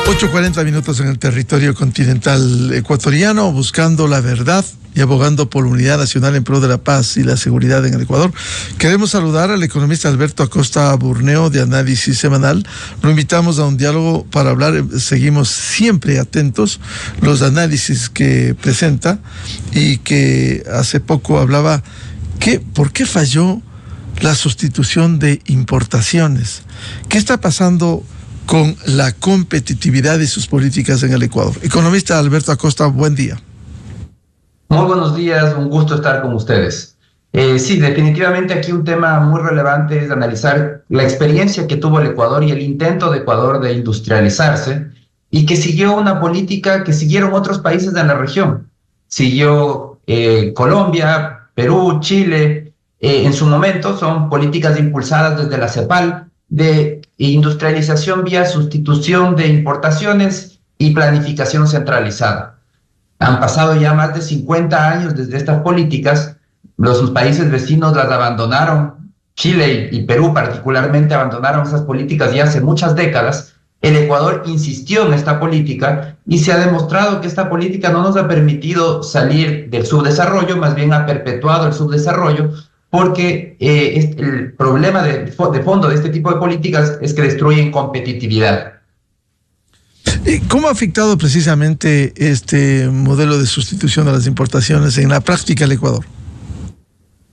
8:40 en el territorio continental ecuatoriano, buscando la verdad y abogando por la unidad nacional en pro de la paz y la seguridad en el Ecuador. Queremos saludar al economista Alberto Acosta Burneo de Análisis Semanal. Lo invitamos a un diálogo para hablar. Seguimos siempre atentos los análisis que presenta, y que hace poco hablaba ¿por qué falló la sustitución de importaciones? ¿Qué está pasando con la competitividad y sus políticas en el Ecuador? Economista Alberto Acosta, buen día. Muy buenos días, un gusto estar con ustedes. Sí, definitivamente aquí un tema muy relevante es analizar la experiencia que tuvo el Ecuador y el intento de Ecuador de industrializarse, y que siguió una política que siguieron otros países de la región. Siguió Colombia, Perú, Chile. En su momento son políticas impulsadas desde la CEPAL de industrialización vía sustitución de importaciones y planificación centralizada. Han pasado ya más de 50 años desde estas políticas. Los países vecinos las abandonaron. Chile y Perú particularmente abandonaron esas políticas ya hace muchas décadas. El Ecuador insistió en esta política y se ha demostrado que esta política no nos ha permitido salir del subdesarrollo, más bien ha perpetuado el subdesarrollo, porque el problema de fondo de este tipo de políticas es que destruyen competitividad. ¿Cómo ha afectado precisamente este modelo de sustitución de las importaciones en la práctica el Ecuador?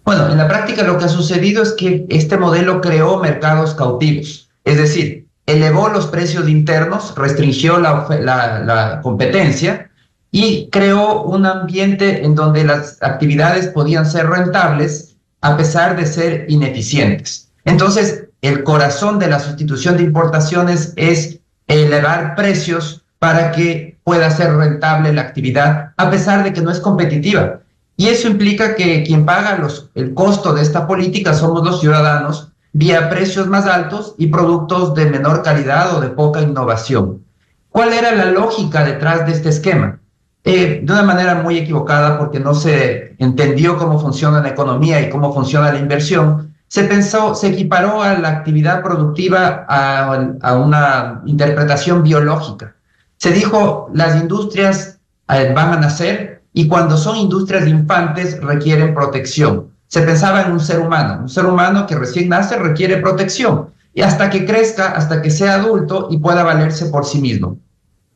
Bueno, en la práctica lo que ha sucedido es que este modelo creó mercados cautivos, es decir, elevó los precios internos, restringió la competencia y creó un ambiente en donde las actividades podían ser rentables a pesar de ser ineficientes. Entonces, el corazón de la sustitución de importaciones es elevar precios para que pueda ser rentable la actividad, a pesar de que no es competitiva. Y eso implica que quien paga el costo de esta política somos los ciudadanos, vía precios más altos y productos de menor calidad o de poca innovación. ¿Cuál era la lógica detrás de este esquema? De una manera muy equivocada, porque no se entendió cómo funciona la economía y cómo funciona la inversión, se equiparó a la actividad productiva a una interpretación biológica. Se dijo, las industrias van a nacer y cuando son industrias infantes requieren protección. Se pensaba en un ser humano que recién nace requiere protección, y hasta que crezca, hasta que sea adulto y pueda valerse por sí mismo.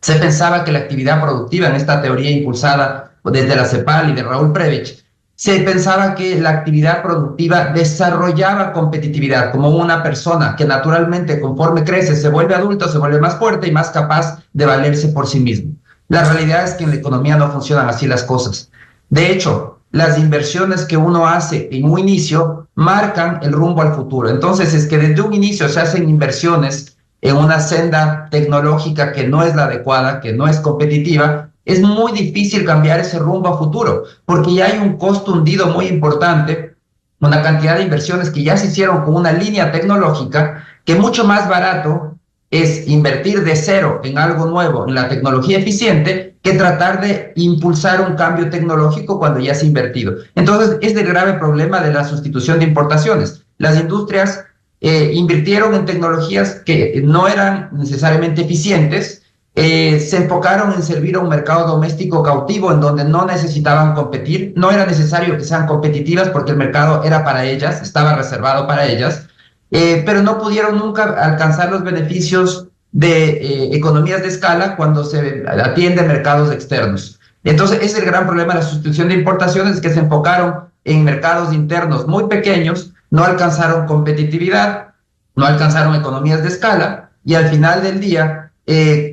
Se pensaba que la actividad productiva, en esta teoría impulsada desde la CEPAL y de Raúl Prebisch, se pensaba que la actividad productiva desarrollaba competitividad, como una persona que naturalmente, conforme crece, se vuelve adulto, se vuelve más fuerte y más capaz de valerse por sí mismo. La realidad es que en la economía no funcionan así las cosas. De hecho, las inversiones que uno hace en un inicio marcan el rumbo al futuro. Entonces, es que desde un inicio se hacen inversiones en una senda tecnológica que no es la adecuada, que no es competitiva, es muy difícil cambiar ese rumbo a futuro, porque ya hay un costo hundido muy importante, una cantidad de inversiones que ya se hicieron con una línea tecnológica, que mucho más barato es invertir de cero en algo nuevo, en la tecnología eficiente, que tratar de impulsar un cambio tecnológico cuando ya se ha invertido. Entonces, es el grave problema de la sustitución de importaciones. Las industrias invirtieron en tecnologías que no eran necesariamente eficientes, se enfocaron en servir a un mercado doméstico cautivo en donde no necesitaban competir, no era necesario que sean competitivas porque el mercado era para ellas, estaba reservado para ellas, pero no pudieron nunca alcanzar los beneficios de economías de escala cuando se atiende mercados externos. Entonces, es el gran problema de la sustitución de importaciones, que se enfocaron en mercados internos muy pequeños, no alcanzaron competitividad, no alcanzaron economías de escala, y al final del día,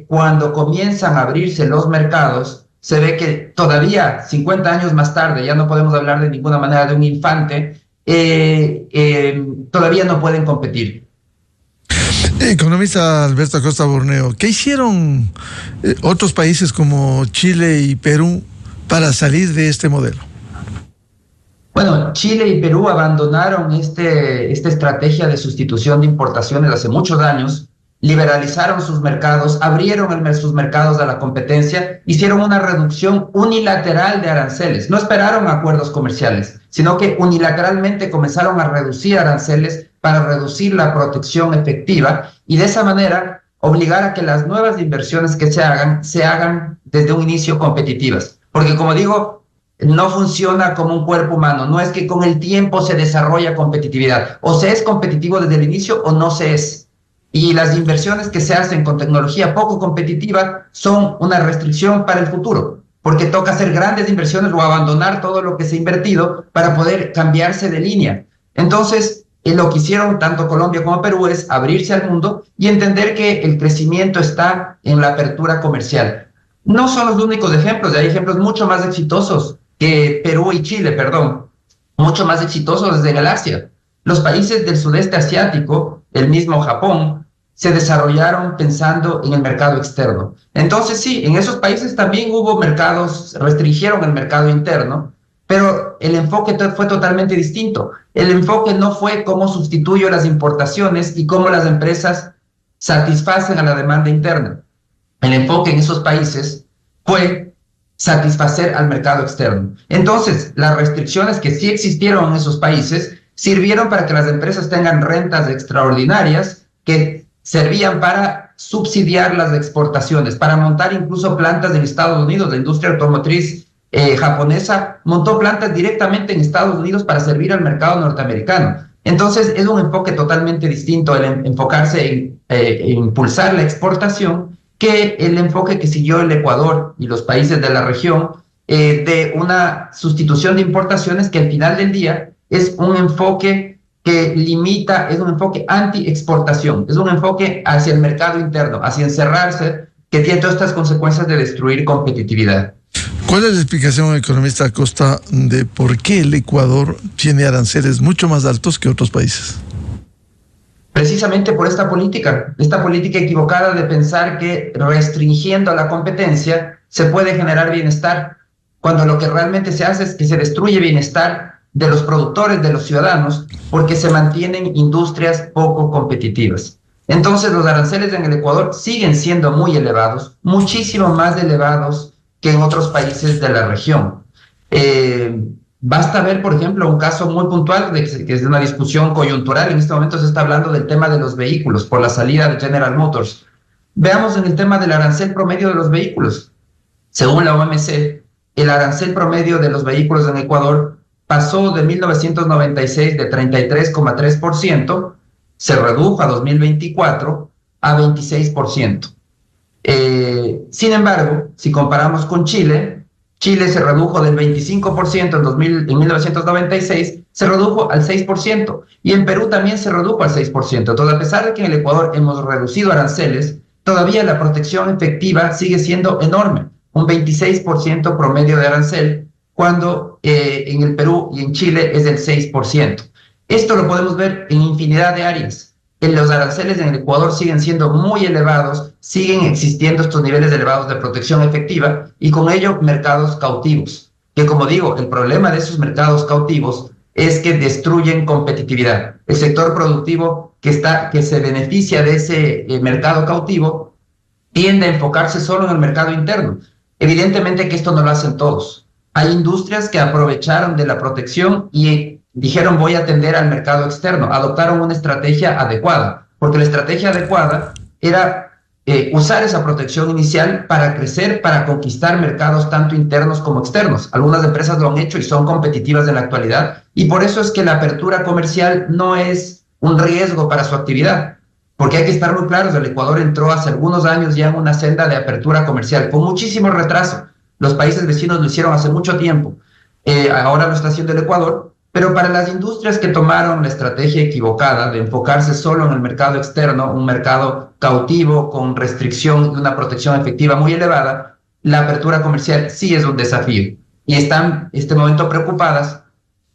cuando comienzan a abrirse los mercados, se ve que todavía 50 años más tarde, ya no podemos hablar de ninguna manera de un infante, todavía no pueden competir. Economista Alberto Acosta Burneo, ¿qué hicieron otros países como Chile y Perú para salir de este modelo? Bueno, Chile y Perú abandonaron esta estrategia de sustitución de importaciones hace muchos años, liberalizaron sus mercados, abrieron sus mercados a la competencia, hicieron una reducción unilateral de aranceles, no esperaron acuerdos comerciales, sino que unilateralmente comenzaron a reducir aranceles para reducir la protección efectiva, y de esa manera obligar a que las nuevas inversiones que se hagan desde un inicio competitivas. Porque como digo, no funciona como un cuerpo humano, no es que con el tiempo se desarrolla competitividad, o se es competitivo desde el inicio o no se es. Y las inversiones que se hacen con tecnología poco competitiva son una restricción para el futuro, porque toca hacer grandes inversiones o abandonar todo lo que se ha invertido para poder cambiarse de línea. Entonces, lo que hicieron tanto Colombia como Perú es abrirse al mundo y entender que el crecimiento está en la apertura comercial. No son los únicos ejemplos, hay ejemplos mucho más exitosos que Perú y Chile, perdón, mucho más exitosos desde el Asia. Los países del sudeste asiático, el mismo Japón, se desarrollaron pensando en el mercado externo. Entonces sí, en esos países también hubo mercados, restringieron el mercado interno, pero el enfoque fue totalmente distinto. El enfoque no fue cómo sustituyo las importaciones y cómo las empresas satisfacen a la demanda interna. El enfoque en esos países fue satisfacer al mercado externo. Entonces, las restricciones que sí existieron en esos países sirvieron para que las empresas tengan rentas extraordinarias que servían para subsidiar las exportaciones, para montar incluso plantas en Estados Unidos. La industria automotriz japonesa montó plantas directamente en Estados Unidos para servir al mercado norteamericano. Entonces, es un enfoque totalmente distinto el enfocarse en impulsar la exportación que el enfoque que siguió el Ecuador y los países de la región de una sustitución de importaciones que al final del día es un enfoque que limita, es un enfoque anti-exportación, es un enfoque hacia el mercado interno, hacia encerrarse, que tiene todas estas consecuencias de destruir competitividad. ¿Cuál es la explicación, economista Acosta, de por qué el Ecuador tiene aranceles mucho más altos que otros países? Precisamente por esta política equivocada de pensar que restringiendo la competencia se puede generar bienestar, cuando lo que realmente se hace es que se destruye bienestar de los productores, de los ciudadanos, porque se mantienen industrias poco competitivas. Entonces los aranceles en el Ecuador siguen siendo muy elevados, muchísimo más elevados que en otros países de la región. Basta ver, por ejemplo, un caso muy puntual, que es una discusión coyuntural. En este momento se está hablando del tema de los vehículos por la salida de General Motors. Veamos en el tema del arancel promedio de los vehículos. Según la OMC, el arancel promedio de los vehículos en Ecuador pasó de 1996 de 33,3%, se redujo a 2024 a 26%. Sin embargo, si comparamos con Chile se redujo del 25% en 1996, se redujo al 6%, y en Perú también se redujo al 6%. Entonces, a pesar de que en el Ecuador hemos reducido aranceles, todavía la protección efectiva sigue siendo enorme, un 26% promedio de arancel, cuando en el Perú y en Chile es del 6%. Esto lo podemos ver en infinidad de áreas. Los aranceles en el Ecuador siguen siendo muy elevados, siguen existiendo estos niveles elevados de protección efectiva y con ello mercados cautivos, que como digo, el problema de esos mercados cautivos es que destruyen competitividad. El sector productivo que se beneficia de ese mercado cautivo tiende a enfocarse solo en el mercado interno. Evidentemente que esto no lo hacen todos. Hay industrias que aprovecharon de la protección y dijeron voy a atender al mercado externo, adoptaron una estrategia adecuada, porque la estrategia adecuada era usar esa protección inicial para crecer, para conquistar mercados tanto internos como externos. Algunas empresas lo han hecho y son competitivas en la actualidad, y por eso es que la apertura comercial no es un riesgo para su actividad, porque hay que estar muy claros, el Ecuador entró hace algunos años ya en una senda de apertura comercial, con muchísimo retraso. Los países vecinos lo hicieron hace mucho tiempo, ahora lo está haciendo el Ecuador. Pero para las industrias que tomaron la estrategia equivocada de enfocarse solo en el mercado externo, un mercado cautivo con restricción y una protección efectiva muy elevada, la apertura comercial sí es un desafío. Y están en este momento preocupadas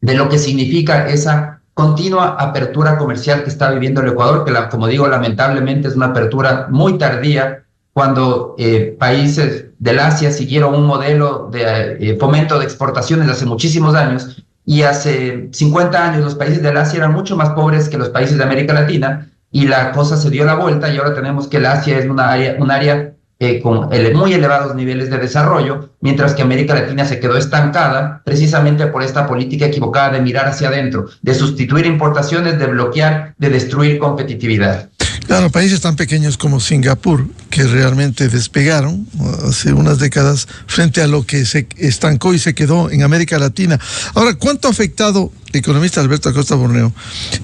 de lo que significa esa continua apertura comercial que está viviendo el Ecuador, que como digo, lamentablemente es una apertura muy tardía, cuando países del Asia siguieron un modelo de fomento de exportaciones hace muchísimos años. Y hace 50 años los países del Asia eran mucho más pobres que los países de América Latina, y la cosa se dio la vuelta y ahora tenemos que el Asia es un área con muy elevados niveles de desarrollo, mientras que América Latina se quedó estancada precisamente por esta política equivocada de mirar hacia adentro, de sustituir importaciones, de bloquear, de destruir competitividad. Claro, países tan pequeños como Singapur, que realmente despegaron hace unas décadas frente a lo que se estancó y se quedó en América Latina. Ahora, ¿cuánto ha afectado, economista Alberto Acosta Borneo,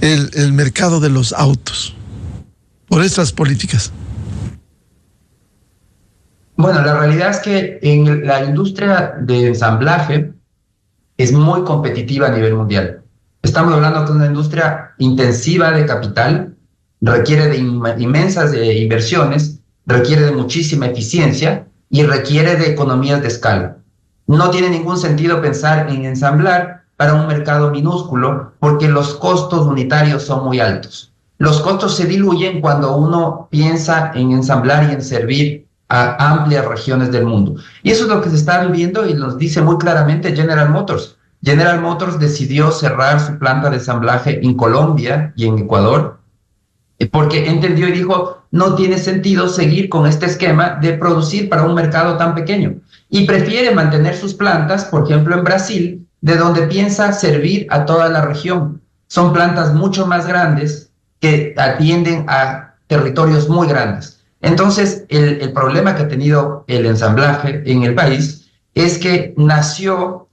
el mercado de los autos por estas políticas? Bueno, la realidad es que en la industria de ensamblaje es muy competitiva a nivel mundial. Estamos hablando de una industria intensiva de capital, requiere de inmensas inversiones, requiere de muchísima eficiencia y requiere de economías de escala. No tiene ningún sentido pensar en ensamblar para un mercado minúsculo porque los costos unitarios son muy altos. Los costos se diluyen cuando uno piensa en ensamblar y en servir a amplias regiones del mundo. Y eso es lo que se está viviendo y nos dice muy claramente General Motors. General Motors decidió cerrar su planta de ensamblaje en Colombia y en Ecuador porque entendió y dijo, no tiene sentido seguir con este esquema de producir para un mercado tan pequeño. Y prefiere mantener sus plantas, por ejemplo, en Brasil, de donde piensa servir a toda la región. Son plantas mucho más grandes que atienden a territorios muy grandes. Entonces, el problema que ha tenido el ensamblaje en el país es que nació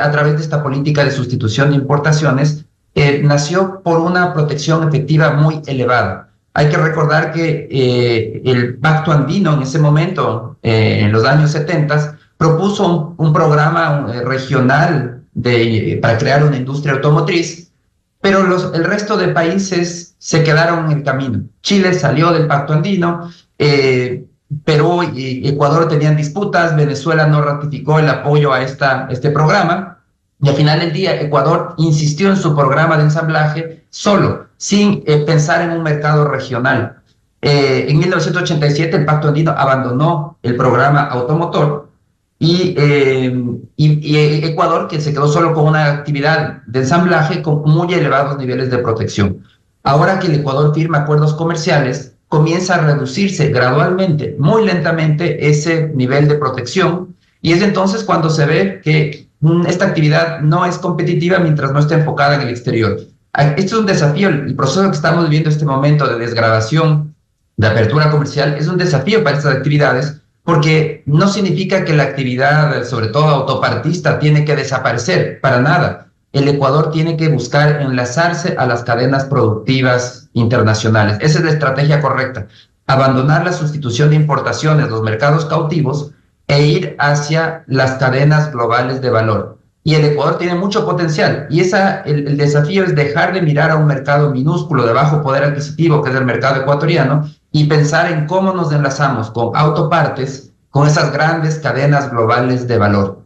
a través de esta política de sustitución de importaciones, nació por una protección efectiva muy elevada. Hay que recordar que el Pacto Andino en ese momento, en los años 70, propuso un programa regional para crear una industria automotriz, pero el resto de países se quedaron en el camino. Chile salió del Pacto Andino, Perú y Ecuador tenían disputas, Venezuela no ratificó el apoyo a este programa, y al final del día Ecuador insistió en su programa de ensamblaje solo, sin pensar en un mercado regional. En 1987 el Pacto Andino abandonó el programa automotor y Ecuador, que se quedó solo con una actividad de ensamblaje con muy elevados niveles de protección. Ahora que el Ecuador firma acuerdos comerciales, comienza a reducirse gradualmente, muy lentamente, ese nivel de protección, y es entonces cuando se ve que esta actividad no es competitiva mientras no esté enfocada en el exterior. Esto es un desafío, el proceso que estamos viviendo en este momento de desgravación, de apertura comercial, es un desafío para estas actividades, porque no significa que la actividad, sobre todo autopartista, tiene que desaparecer, para nada. El Ecuador tiene que buscar enlazarse a las cadenas productivas internacionales. Esa es la estrategia correcta. Abandonar la sustitución de importaciones, los mercados cautivos, e ir hacia las cadenas globales de valor. Y el Ecuador tiene mucho potencial. Y el desafío es dejar de mirar a un mercado minúsculo de bajo poder adquisitivo, que es el mercado ecuatoriano, y pensar en cómo nos enlazamos con autopartes, con esas grandes cadenas globales de valor.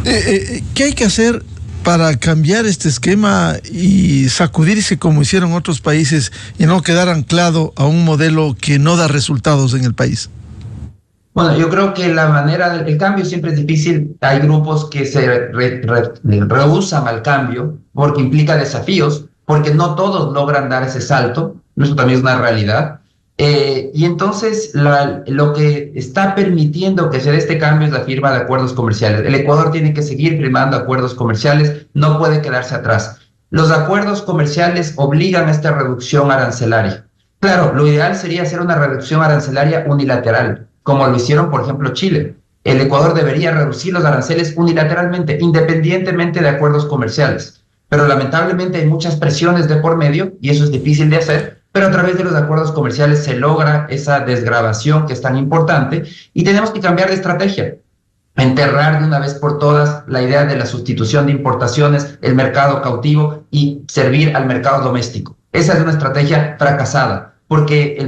¿Qué hay que hacer para cambiar este esquema y sacudirse como hicieron otros países y no quedar anclado a un modelo que no da resultados en el país? Bueno, yo creo que el cambio siempre es difícil. Hay grupos que se rehúsan al cambio porque implica desafíos, porque no todos logran dar ese salto. Eso también es una realidad. Y entonces lo que está permitiendo que se dé este cambio es la firma de acuerdos comerciales. El Ecuador tiene que seguir firmando acuerdos comerciales, no puede quedarse atrás. Los acuerdos comerciales obligan a esta reducción arancelaria. Claro, lo ideal sería hacer una reducción arancelaria unilateral, como lo hicieron, por ejemplo, Chile. El Ecuador debería reducir los aranceles unilateralmente, independientemente de acuerdos comerciales. Pero lamentablemente hay muchas presiones de por medio y eso es difícil de hacer, pero a través de los acuerdos comerciales se logra esa desgravación que es tan importante y tenemos que cambiar de estrategia. Enterrar de una vez por todas la idea de la sustitución de importaciones, el mercado cautivo y servir al mercado doméstico. Esa es una estrategia fracasada, porque el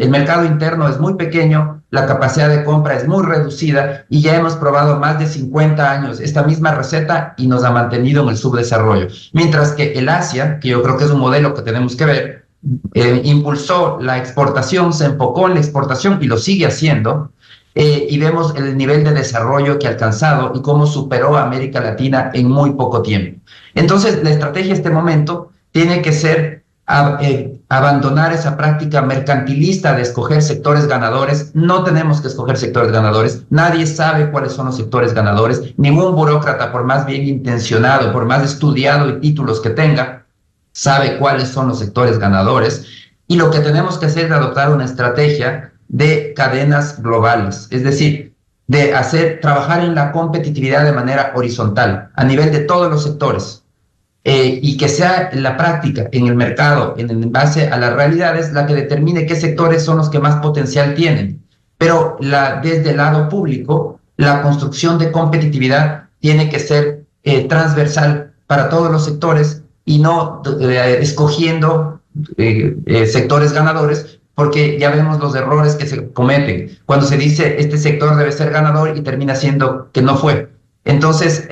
mercado interno es muy pequeño, la capacidad de compra es muy reducida y ya hemos probado más de 50 años esta misma receta y nos ha mantenido en el subdesarrollo. Mientras que el Asia, que yo creo que es un modelo que tenemos que ver, impulsó la exportación, se enfocó en la exportación y lo sigue haciendo, y vemos el nivel de desarrollo que ha alcanzado y cómo superó a América Latina en muy poco tiempo. Entonces, la estrategia en este momento tiene que ser abandonar esa práctica mercantilista de escoger sectores ganadores. No tenemos que escoger sectores ganadores. Nadie sabe cuáles son los sectores ganadores. Ningún burócrata, por más bien intencionado, por más estudiado y títulos que tenga, sabe cuáles son los sectores ganadores. Y lo que tenemos que hacer es adoptar una estrategia de cadenas globales, es decir, de trabajar en la competitividad de manera horizontal, a nivel de todos los sectores, y que sea la práctica en el mercado, en base a las realidades, la que determine qué sectores son los que más potencial tienen. Pero desde el lado público, la construcción de competitividad tiene que ser transversal para todos los sectores y no escogiendo sectores ganadores, porque ya vemos los errores que se cometen cuando se dice este sector debe ser ganador y termina siendo que no fue. Entonces,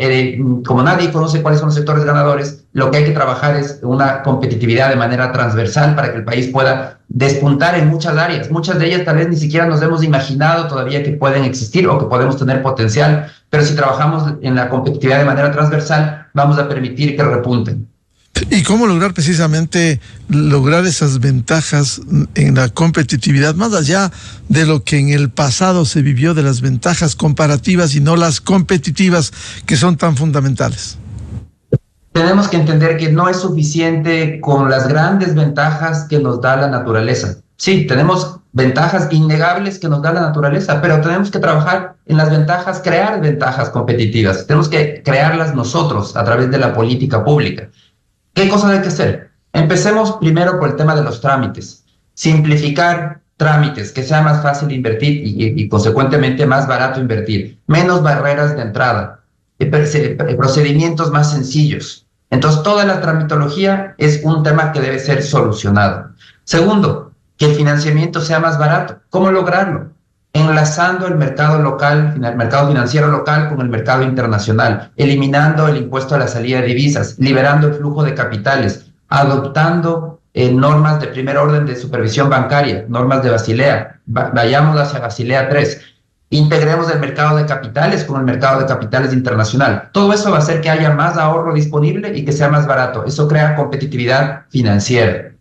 como nadie conoce cuáles son los sectores ganadores, lo que hay que trabajar es una competitividad de manera transversal para que el país pueda despuntar en muchas áreas. Muchas de ellas tal vez ni siquiera nos hemos imaginado todavía que pueden existir o que podemos tener potencial, pero si trabajamos en la competitividad de manera transversal, vamos a permitir que repunten. ¿Y cómo lograr precisamente esas ventajas en la competitividad, más allá de lo que en el pasado se vivió de las ventajas comparativas y no las competitivas, que son tan fundamentales? Tenemos que entender que no es suficiente con las grandes ventajas que nos da la naturaleza. Sí, tenemos ventajas innegables que nos da la naturaleza, pero tenemos que trabajar en las ventajas, crear ventajas competitivas. Tenemos que crearlas nosotros a través de la política pública. ¿Qué cosas hay que hacer? Empecemos primero por el tema de los trámites. Simplificar trámites, que sea más fácil invertir y consecuentemente más barato invertir. Menos barreras de entrada, procedimientos más sencillos. Entonces, toda la tramitología es un tema que debe ser solucionado. Segundo, que el financiamiento sea más barato. ¿Cómo lograrlo? Enlazando el mercado local, el mercado financiero local con el mercado internacional, eliminando el impuesto a la salida de divisas, liberando el flujo de capitales, adoptando normas de primer orden de supervisión bancaria, normas de Basilea, vayamos hacia Basilea 3, integremos el mercado de capitales con el mercado de capitales internacional. Todo eso va a hacer que haya más ahorro disponible y que sea más barato. Eso crea competitividad financiera.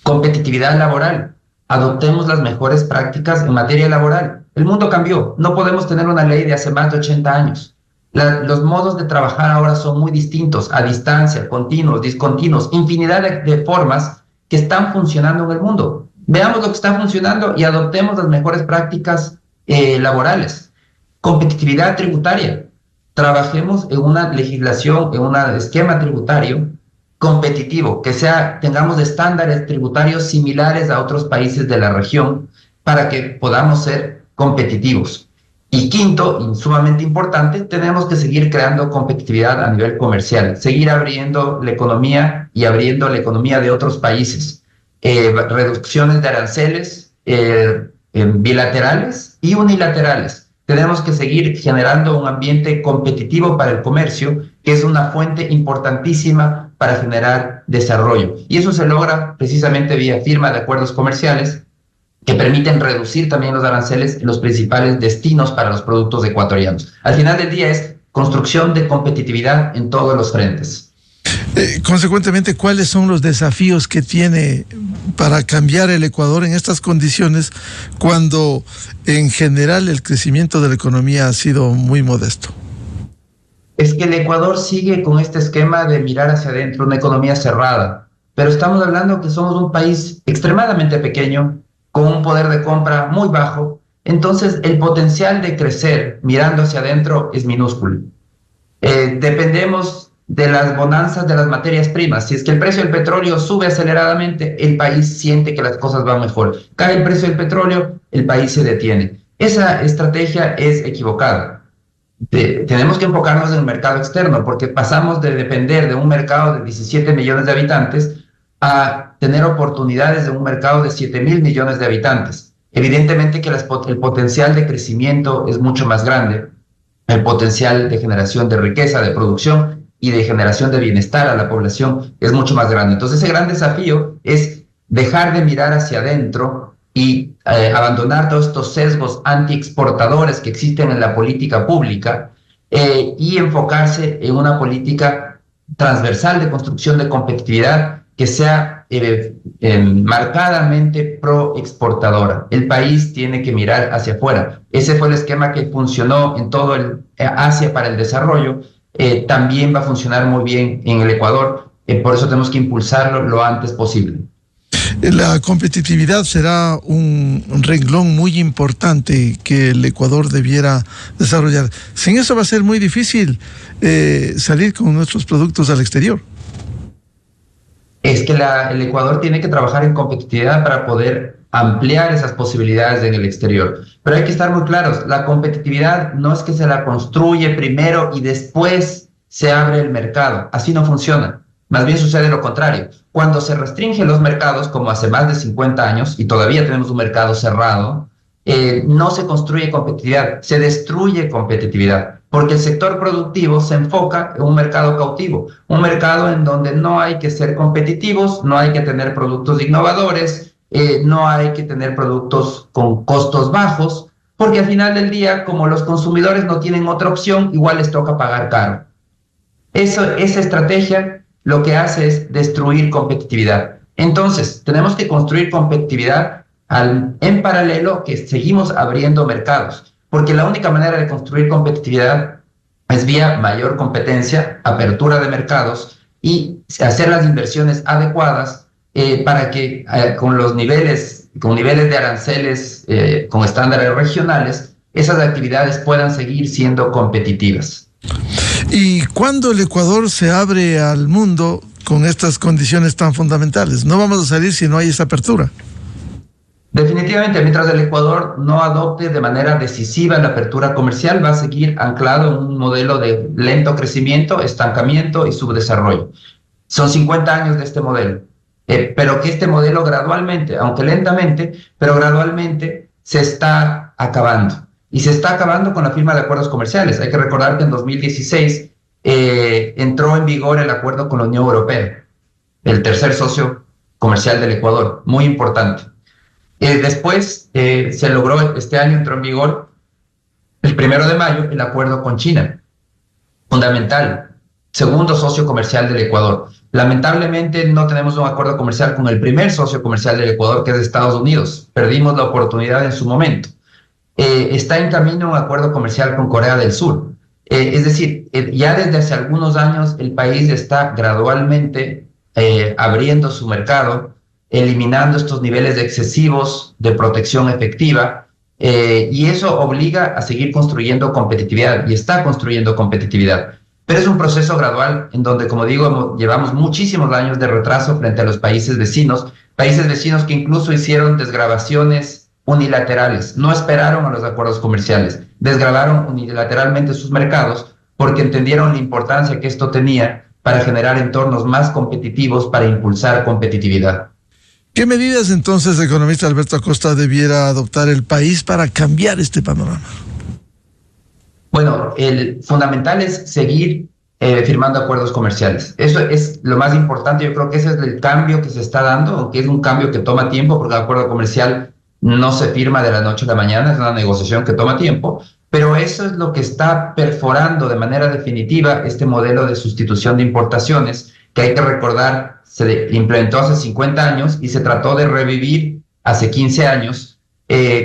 Competitividad laboral. Adoptemos las mejores prácticas en materia laboral. El mundo cambió. No podemos tener una ley de hace más de 80 años. Los modos de trabajar ahora son muy distintos, a distancia, continuos, discontinuos, infinidad de formas que están funcionando en el mundo. Veamos lo que está funcionando y adoptemos las mejores prácticas laborales. Competitividad tributaria. Trabajemos en una legislación, en un esquema tributario competitivo, que tengamos estándares tributarios similares a otros países de la región para que podamos ser competitivos. Y quinto, y sumamente importante, tenemos que seguir creando competitividad a nivel comercial, seguir abriendo la economía y abriendo la economía de otros países, reducciones de aranceles bilaterales y unilaterales. Tenemos que seguir generando un ambiente competitivo para el comercio, que es una fuente importantísima para generar desarrollo. Y eso se logra precisamente vía firma de acuerdos comerciales que permiten reducir también los aranceles en los principales destinos para los productos ecuatorianos. Al final del día es construcción de competitividad en todos los frentes. Consecuentemente, ¿cuáles son los desafíos que tiene para cambiar el Ecuador en estas condiciones cuando en general el crecimiento de la economía ha sido muy modesto? Es que el Ecuador sigue con este esquema de mirar hacia adentro, una economía cerrada, pero estamos hablando que somos un país extremadamente pequeño, con un poder de compra muy bajo, entonces el potencial de crecer mirando hacia adentro es minúsculo. Dependemos de las bonanzas de las materias primas. Si es que el precio del petróleo sube aceleradamente, el país siente que las cosas van mejor. Cae el precio del petróleo, el país se detiene. Esa estrategia es equivocada. Tenemos que enfocarnos en el mercado externo, porque pasamos de depender de un mercado de 17 millones de habitantes a tener oportunidades de un mercado de 7.000 millones de habitantes. Evidentemente que el potencial de crecimiento es mucho más grande, el potencial de generación de riqueza, de producción y de generación de bienestar a la población es mucho más grande. Entonces ese gran desafío es dejar de mirar hacia adentro y abandonar todos estos sesgos antiexportadores que existen en la política pública y enfocarse en una política transversal de construcción de competitividad que sea marcadamente pro-exportadora. El país tiene que mirar hacia afuera. Ese fue el esquema que funcionó en todo Asia para el desarrollo. También va a funcionar muy bien en el Ecuador. Por eso tenemos que impulsarlo lo antes posible. La competitividad será un renglón muy importante que el Ecuador debiera desarrollar. Sin eso va a ser muy difícil salir con nuestros productos al exterior. Es que el Ecuador tiene que trabajar en competitividad para poder ampliar esas posibilidades en el exterior. Pero hay que estar muy claros, la competitividad no es que se la construye primero y después se abre el mercado. Así no funciona. Más bien sucede lo contrario. Cuando se restringen los mercados, como hace más de 50 años, y todavía tenemos un mercado cerrado, no se construye competitividad, se destruye competitividad, porque el sector productivo se enfoca en un mercado cautivo, un mercado en donde no hay que ser competitivos, no hay que tener productos innovadores, no hay que tener productos con costos bajos, porque al final del día, como los consumidores no tienen otra opción, igual les toca pagar caro. Esa estrategia lo que hace es destruir competitividad. Entonces, tenemos que construir competitividad en paralelo que seguimos abriendo mercados, porque la única manera de construir competitividad es vía mayor competencia, apertura de mercados y hacer las inversiones adecuadas para que con niveles de aranceles, con estándares regionales, esas actividades puedan seguir siendo competitivas. ¿Y cuándo el Ecuador se abre al mundo con estas condiciones tan fundamentales? No vamos a salir si no hay esa apertura. Definitivamente, mientras el Ecuador no adopte de manera decisiva la apertura comercial, va a seguir anclado en un modelo de lento crecimiento, estancamiento y subdesarrollo. Son 50 años de este modelo, pero que este modelo gradualmente, aunque lentamente, pero gradualmente se está acabando. Y se está acabando con la firma de acuerdos comerciales. Hay que recordar que en 2016 entró en vigor el acuerdo con la Unión Europea, el tercer socio comercial del Ecuador, muy importante. Después se logró, este año entró en vigor, el 1 de mayo, el acuerdo con China, fundamental, segundo socio comercial del Ecuador. Lamentablemente no tenemos un acuerdo comercial con el primer socio comercial del Ecuador, que es Estados Unidos. Perdimos la oportunidad en su momento. Está en camino un acuerdo comercial con Corea del Sur. Es decir, ya desde hace algunos años el país está gradualmente abriendo su mercado, eliminando estos niveles excesivos de protección efectiva, y eso obliga a seguir construyendo competitividad, y está construyendo competitividad. Pero es un proceso gradual en donde, como digo, llevamos muchísimos años de retraso frente a los países vecinos que incluso hicieron desgravaciones unilaterales, no esperaron a los acuerdos comerciales, desgravaron unilateralmente sus mercados porque entendieron la importancia que esto tenía para generar entornos más competitivos, para impulsar competitividad. ¿Qué medidas entonces, economista Alberto Acosta, debiera adoptar el país para cambiar este panorama? Bueno, el fundamental es seguir firmando acuerdos comerciales. Eso es lo más importante. Yo creo que ese es el cambio que se está dando, aunque es un cambio que toma tiempo, porque el acuerdo comercial no se firma de la noche a la mañana, es una negociación que toma tiempo, pero eso es lo que está perforando de manera definitiva este modelo de sustitución de importaciones, que hay que recordar, se implementó hace 50 años y se trató de revivir hace 15 años,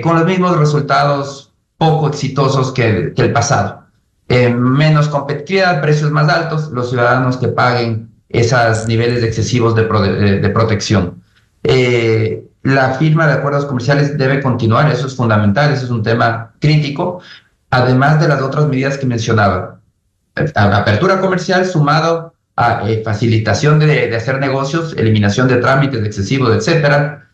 con los mismos resultados poco exitosos que el pasado. Menos competitividad, precios más altos, los ciudadanos que paguen esos niveles excesivos de protección. La firma de acuerdos comerciales debe continuar, eso es fundamental, eso es un tema crítico, además de las otras medidas que mencionaba. Apertura comercial sumado a facilitación de hacer negocios, eliminación de trámites excesivos, etcétera.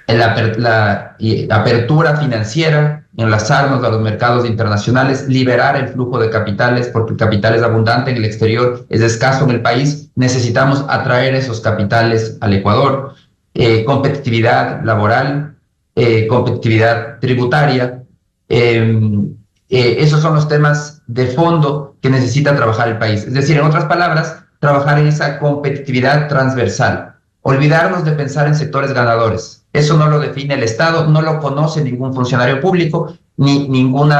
La apertura financiera, enlazarnos a los mercados internacionales, liberar el flujo de capitales, porque el capital es abundante en el exterior, es escaso en el país, necesitamos atraer esos capitales al Ecuador. Competitividad laboral, competitividad tributaria, esos son los temas de fondo que necesita trabajar el país. Es decir, en otras palabras, trabajar en esa competitividad transversal, olvidarnos de pensar en sectores ganadores. Eso no lo define el Estado, no lo conoce ningún funcionario público, ni ningún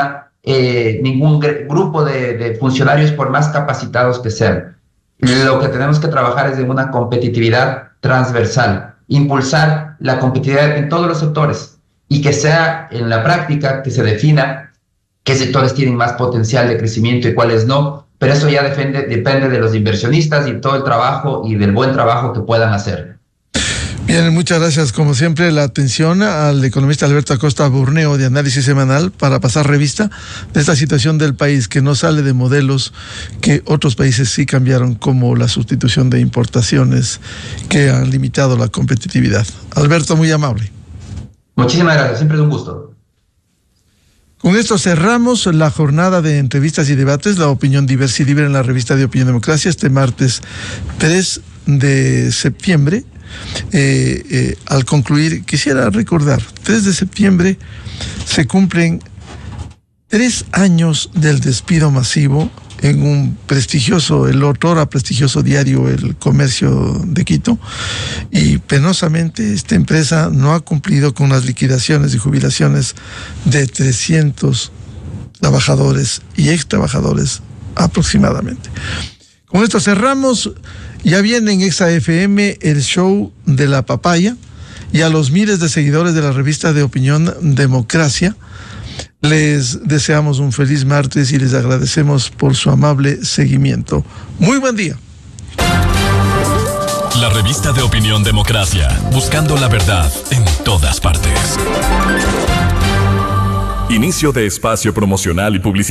grupo de funcionarios, por más capacitados que sean. Lo que tenemos que trabajar es en una competitividad transversal, impulsar la competitividad en todos los sectores y que sea en la práctica que se defina qué sectores tienen más potencial de crecimiento y cuáles no, pero eso ya depende de los inversionistas y todo el trabajo y del buen trabajo que puedan hacer. Bien, muchas gracias. Como siempre, la atención al economista Alberto Acosta Burneo de Análisis Semanal para pasar revista de esta situación del país que no sale de modelos que otros países sí cambiaron, como la sustitución de importaciones que han limitado la competitividad. Alberto, muy amable. Muchísimas gracias, siempre es un gusto. Con esto cerramos la jornada de entrevistas y debates, la opinión diversa y libre en la revista de Opinión Democracia, este martes 3 de septiembre. Al concluir, quisiera recordar, 3 de septiembre se cumplen 3 años del despido masivo en un prestigioso, el otrora prestigioso diario El Comercio de Quito, y penosamente esta empresa no ha cumplido con las liquidaciones y jubilaciones de 300 trabajadores y ex trabajadores aproximadamente. Con esto cerramos. Ya viene en Exa FM el show de la papaya, y a los miles de seguidores de la revista de Opinión Democracia les deseamos un feliz martes y les agradecemos por su amable seguimiento. Muy buen día. La revista de Opinión Democracia, buscando la verdad en todas partes. Inicio de espacio promocional y publicitario.